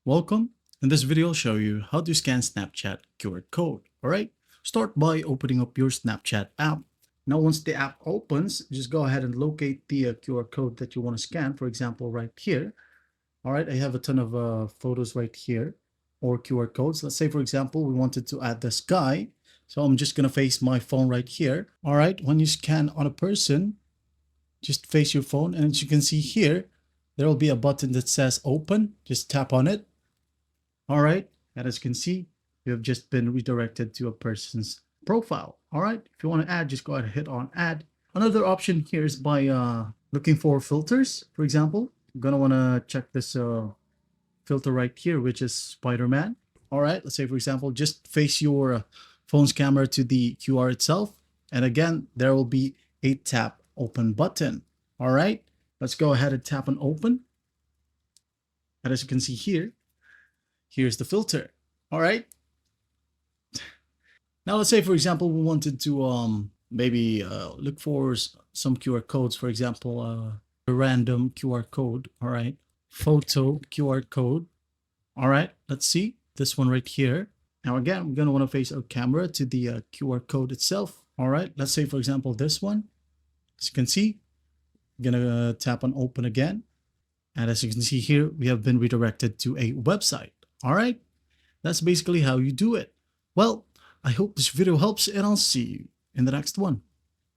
Welcome. In this video, I'll show you how to scan Snapchat QR code. Alright, start by opening up your Snapchat app. Now, once the app opens, just go ahead and locate the QR code that you want to scan. For example, right here. Alright, I have a ton of photos right here or QR codes. Let's say, for example, we wanted to add this guy. So I'm just going to face my phone right here. Alright, when you scan on a person, just face your phone. And as you can see here, there will be a button that says open. Just tap on it. All right, and as you can see, you have just been redirected to a person's profile. All right, if you want to add, just go ahead and hit on add. Another option here is by looking for filters. For example, you're gonna want to check this filter right here, which is Spider-Man. All right, let's say for example, just face your phone's camera to the QR itself, and again, there will be a tap open button. All right, let's go ahead and tap on open. And as you can see here, here's the filter. All right. Now let's say, for example, we wanted to maybe look for some QR codes. For example, a random QR code. All right. Photo QR code. All right. Let's see this one right here. Now again, we're gonna want to face our camera to the QR code itself. All right. Let's say, for example, this one. As you can see, I'm gonna tap on open again. And as you can see here, we have been redirected to a website. All right, that's basically how you do it. Well, I hope this video helps and I'll see you in the next one.